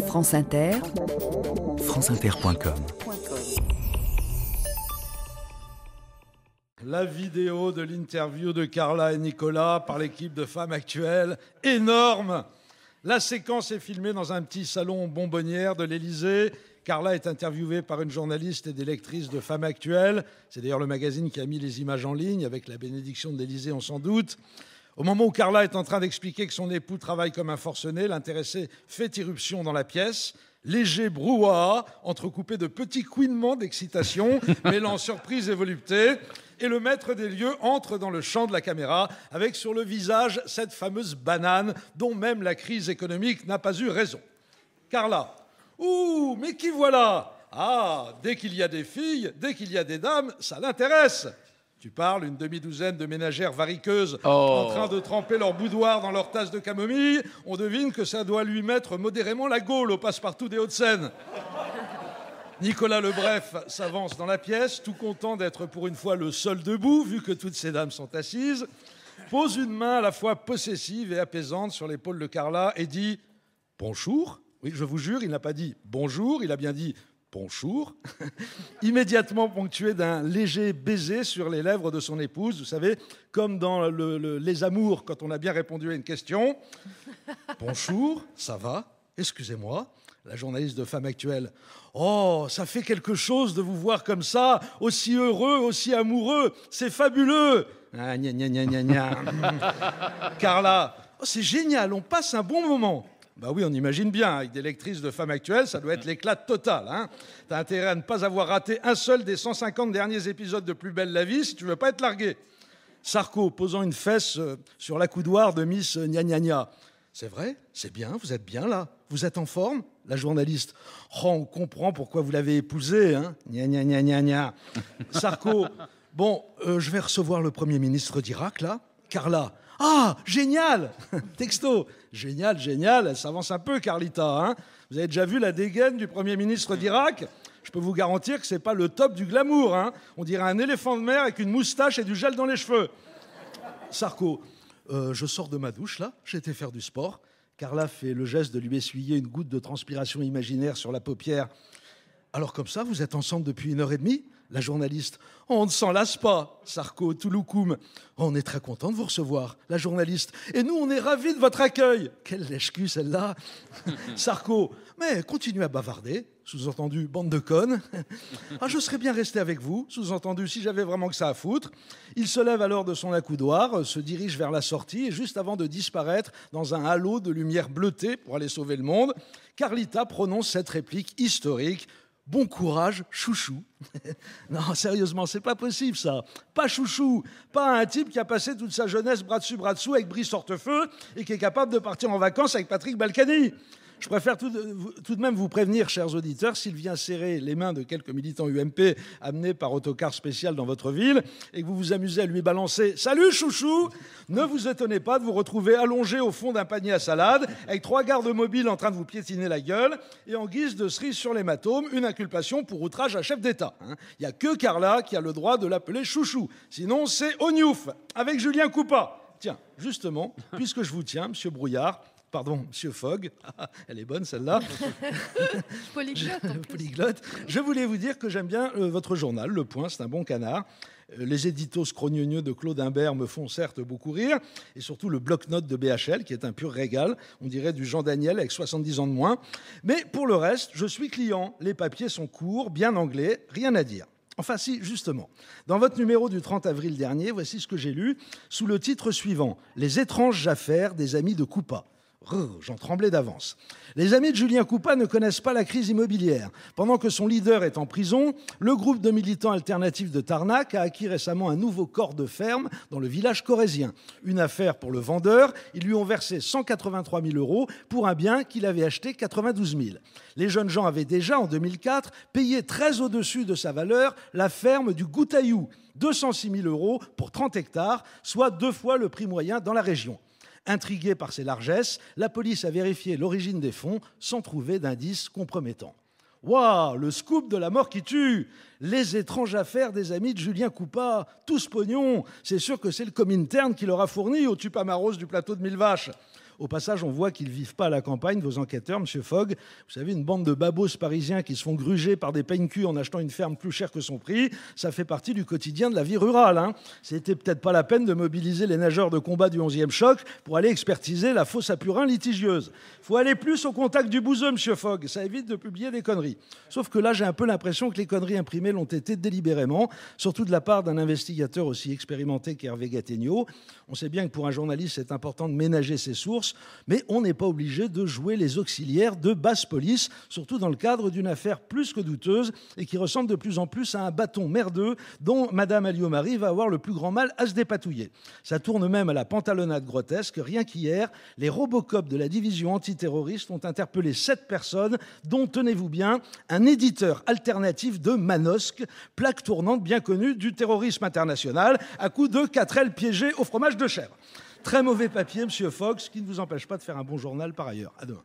France Inter, franceinter.com. La vidéo de l'interview de Carla et Nicolas par l'équipe de Femmes Actuelles, énorme. La séquence est filmée dans un petit salon bonbonnière de l'Élysée. Carla est interviewée par une journaliste et des lectrices de Femmes Actuelles. C'est d'ailleurs le magazine qui a mis les images en ligne, avec la bénédiction de l'Élysée, on s'en doute. Au moment où Carla est en train d'expliquer que son époux travaille comme un forcené, l'intéressé fait irruption dans la pièce. Léger brouhaha, entrecoupé de petits couinements d'excitation, mêlant surprise et volupté. Et le maître des lieux entre dans le champ de la caméra, avec sur le visage cette fameuse banane dont même la crise économique n'a pas eu raison. Carla. Ouh, mais qui voilà? Ah, dès qu'il y a des filles, dès qu'il y a des dames, ça l'intéresse. Tu parles, une demi-douzaine de ménagères variqueuses en train de tremper leur boudoir dans leur tasse de camomille. On devine que ça doit lui mettre modérément la gaule au passe-partout des Hauts-de-Seine. Nicolas Lebref s'avance dans la pièce, tout content d'être pour une fois le seul debout, vu que toutes ces dames sont assises, pose une main à la fois possessive et apaisante sur l'épaule de Carla et dit « Bonjour ». Oui, je vous jure, il n'a pas dit « bonjour », il a bien dit « bonjour », immédiatement ponctué d'un léger baiser sur les lèvres de son épouse, vous savez, comme dans Les Amours, quand on a bien répondu à une question. « Bonjour, ça va ? Excusez-moi ». La journaliste de Femmes Actuelles. « Oh, ça fait quelque chose de vous voir comme ça, aussi heureux, aussi amoureux, c'est fabuleux !» Ah, gna gna gna gna gna. Carla. « Oh, c'est génial, on passe un bon moment !» Bah oui, on imagine bien, avec des lectrices de Femmes Actuelles, ça doit être l'éclat total. Hein. T'as intérêt à ne pas avoir raté un seul des 150 derniers épisodes de Plus belle la vie si tu veux pas être largué. Sarko, posant une fesse sur l'accoudoir de Miss Gna Gna Gna. C'est vrai, c'est bien, vous êtes bien là, vous êtes en forme? La journaliste. Oh, on comprend pourquoi vous l'avez épousé, hein. Gna gna gna gna gna. Sarko. Bon, je vais recevoir le Premier ministre d'Irak, là. Carla. Ah, génial. Texto. Génial, génial. Elle s'avance un peu, Carlita. Hein. Vous avez déjà vu la dégaine du Premier ministre d'Irak? Je peux vous garantir que c'est pas le top du glamour. Hein. On dirait un éléphant de mer avec une moustache et du gel dans les cheveux. Sarko. Je sors de ma douche, là. J'ai été faire du sport. Carla fait le geste de lui essuyer une goutte de transpiration imaginaire sur la paupière. Alors comme ça, vous êtes ensemble depuis 1h30 ? La journaliste. Oh, on ne s'en lasse pas. Sarko, Touloukoum. Oh, on est très content de vous recevoir. La journaliste. Et nous, on est ravis de votre accueil. Quelle lèche-cul, celle-là. Sarko. Mais continuez à bavarder. Sous-entendu, bande de connes. Ah, je serais bien resté avec vous. Sous-entendu, si j'avais vraiment que ça à foutre. Il se lève alors de son accoudoir, se dirige vers la sortie, et juste avant de disparaître dans un halo de lumière bleutée pour aller sauver le monde, Carlita prononce cette réplique historique. Bon courage, chouchou. Non, sérieusement, c'est pas possible, ça. Pas chouchou. Pas un type qui a passé toute sa jeunesse bras dessus, bras dessous avec Brice Hortefeux et qui est capable de partir en vacances avec Patrick Balkany. Je préfère tout de même vous prévenir, chers auditeurs, s'il vient serrer les mains de quelques militants UMP amenés par autocar spécial dans votre ville et que vous vous amusez à lui balancer « Salut, chouchou !» Ne vous étonnez pas de vous retrouver allongé au fond d'un panier à salade avec 3 gardes mobiles en train de vous piétiner la gueule et en guise de cerise sur l'hématome, une inculpation pour outrage à chef d'État. Il n'y a que Carla qui a le droit de l'appeler chouchou. Sinon, c'est Ognouf, avec Julien Coupa. Tiens, justement, puisque je vous tiens, monsieur Brouillard, pardon, monsieur Fogg, elle est bonne celle-là. Polyglotte. Je voulais vous dire que j'aime bien votre journal, Le Point, c'est un bon canard. Les éditos scrogneux de Claude Imbert me font certes beaucoup rire, et surtout le bloc-notes de BHL, qui est un pur régal, on dirait du Jean Daniel avec 70 ans de moins. Mais pour le reste, je suis client, les papiers sont courts, bien anglais, rien à dire. Enfin si, justement. Dans votre numéro du 30 avril dernier, voici ce que j'ai lu, sous le titre suivant « Les étranges affaires des amis de Coupa ». J'en tremblais d'avance. Les amis de Julien Coupa ne connaissent pas la crise immobilière. Pendant que son leader est en prison, le groupe de militants alternatifs de Tarnac a acquis récemment un nouveau corps de ferme dans le village corrézien. Une affaire pour le vendeur, ils lui ont versé 183 000 € pour un bien qu'il avait acheté 92 000. Les jeunes gens avaient déjà, en 2004, payé très au-dessus de sa valeur la ferme du Goutaillou, 206 000 € pour 30 hectares, soit 2 fois le prix moyen dans la région. Intriguée par ces largesses, la police a vérifié l'origine des fonds sans trouver d'indices compromettants. Waouh, le scoop de la mort qui tue! Les étranges affaires des amis de Julien Coupa, tous pognon. C'est sûr que c'est le Comintern qui leur a fourni au Tupamaros du plateau de Mille Vaches. Au passage, on voit qu'ils ne vivent pas à la campagne, vos enquêteurs, M. Fogg. Vous savez, une bande de babos parisiens qui se font gruger par des peignes-culs en achetant une ferme plus chère que son prix, ça fait partie du quotidien de la vie rurale. C'était peut-être pas la peine de mobiliser les nageurs de combat du 11e choc pour aller expertiser la fosse à purin litigieuse. Il faut aller plus au contact du bouseux, M. Fogg. Ça évite de publier des conneries. Sauf que là, j'ai un peu l'impression que les conneries imprimées l'ont été délibérément, surtout de la part d'un investigateur aussi expérimenté qu'Hervé Gattegno. On sait bien que pour un journaliste, c'est important de ménager ses sources, mais on n'est pas obligé de jouer les auxiliaires de basse police, surtout dans le cadre d'une affaire plus que douteuse et qui ressemble de plus en plus à un bâton merdeux dont Mme Alliot-Marie va avoir le plus grand mal à se dépatouiller. Ça tourne même à la pantalonnade grotesque. Rien qu'hier, les Robocop de la division antiterroriste ont interpellé 7 personnes, dont, tenez-vous bien, un éditeur alternatif de Manosque, plaque tournante bien connue du terrorisme international, à coups de 4L piégées au fromage de chèvre. Très mauvais papier, M. Fox, qui ne vous empêche pas de faire un bon journal par ailleurs. À demain.